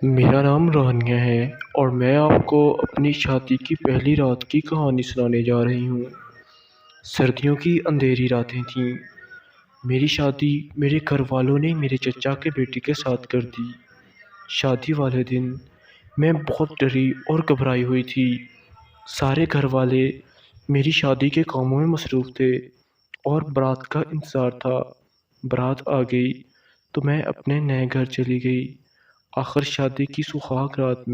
میرا نام رانیہ ہے اور میں آپ کو اپنی شادی کی پہلی رات کی کہانی سنانے جا رہی ہوں۔ سردیوں کی اندھیری راتیں تھیں۔ میری شادی میرے گھر والوں نے میرے چچا کے بیٹے کے ساتھ کر دی۔ شادی والے دن میں بہت ڈری اور گھبرائی ہوئی تھی۔ سارے گھر والے میری شادی کے کاموں میں مصروف تھے اور بارات کا انتظار تھا۔ بارات آ گئی تو میں اپنے نئے گھر چلی گئی۔ آخر شادی کی سحاگ رات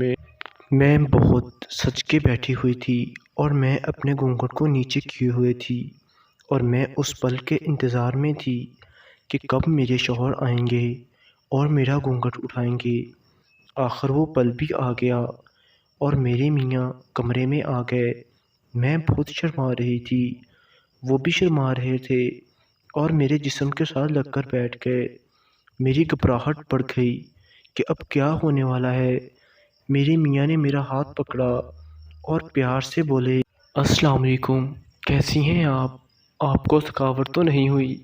میں بہت سج کے بیٹھی ہوئی تھی اور میں اپنے گھونگھٹ کو نیچے کیے ہوئے تھی اور میں اس پل کے انتظار میں تھی کہ کب میرے شوہر آئیں گے اور میرا گھونگھٹ اٹھائیں گے۔ آخر وہ پل بھی آ گیا اور میرے میاں کمرے میں آ گئے۔ میں بہت شرما رہی تھی، وہ بھی شرما رہے تھے اور میرے جسم کے ساتھ لگ کر بیٹھ گئے۔ میری گھبراہٹ بڑھ گئی کہ اب کیا ہونے والا ہے۔ میرے میاں نے میرا ہاتھ پکڑا اور پیار سے بولے، السلام علیکم، کیسی ہیں آپ؟ آپ کو تھکاوٹ تو نہیں ہوئی؟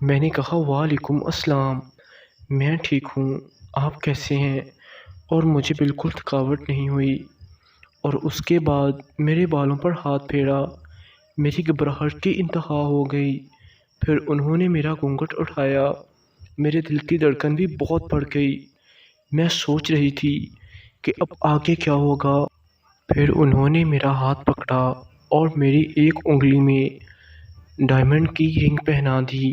میں نے کہا، وعلیکم السلام، میں ٹھیک ہوں، آپ کیسے ہیں؟ اور مجھے بالکل تھکاوٹ نہیں ہوئی۔ اور اس کے بعد میرے بالوں پر ہاتھ پھیرا۔ میری گھبراہٹ کی انتہا ہو گئی۔ پھر انہوں نے میرا گھونگھٹ اٹھایا۔ میرے دل کی دھڑکن بھی بہت بڑھ گئی۔ میں سوچ رہی تھی کہ اب آگے کیا ہوگا۔ پھر انہوں نے میرا ہاتھ پکڑا اور میری ایک انگلی میں ڈائمنڈ کی رنگ پہنا دی۔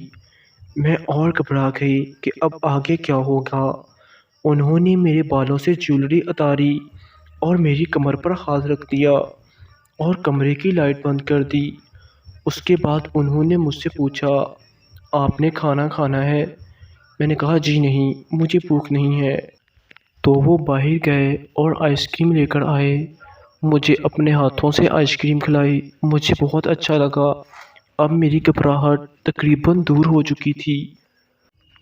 میں اور گھبرا گئی کہ اب آگے کیا ہوگا۔ انہوں نے میرے بالوں سے جویلری اتاری اور میری کمر پر ہاتھ رکھ دیا اور کمرے کی لائٹ بند کر دی۔ اس کے بعد انہوں نے مجھ سے پوچھا، آپ نے کھانا کھانا ہے؟ میں نے کہا، جی نہیں، مجھے بھوک نہیں ہے۔ تو وہ باہر گئے اور آئس کریم لے کر آئے۔ مجھے اپنے ہاتھوں سے آئس کریم کھلائی۔ مجھے بہت اچھا لگا۔ اب میری گھبراہٹ تقریباً دور ہو چکی تھی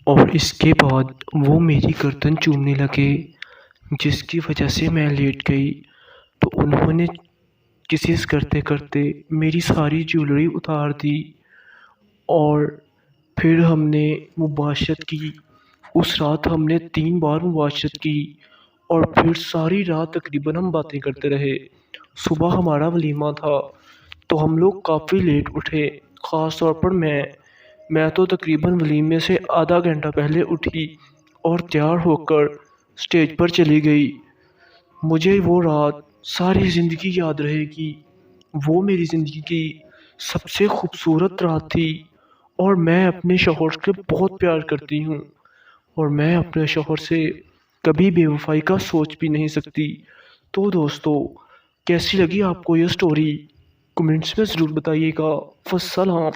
اور اس کے بعد وہ میری گردن چومنے لگے، جس کی وجہ سے میں لیٹ گئی۔ تو انہوں نے کسز کرتے کرتے میری ساری جویلری اتار دی اور پھر ہم نے مباشرت کی۔ اس رات ہم نے 3 بار مباشرت کی اور پھر ساری رات تقریباً ہم باتیں کرتے رہے۔ صبح ہمارا ولیمہ تھا تو ہم لوگ کافی لیٹ اٹھے، خاص طور پر میں تو تقریباً ولیمے سے آدھا گھنٹہ پہلے اٹھی اور تیار ہو کر اسٹیج پر چلی گئی۔ مجھے وہ رات ساری زندگی یاد رہے گی۔ وہ میری زندگی کی سب سے خوبصورت رات تھی اور میں اپنے شوہر سے بہت پیار کرتی ہوں اور میں اپنے شوہر سے کبھی بے وفائی کا سوچ بھی نہیں سکتی۔ تو دوستو، کیسی لگی آپ کو یہ سٹوری؟ کمنٹس میں ضرور بتائیے گا۔ والسلام۔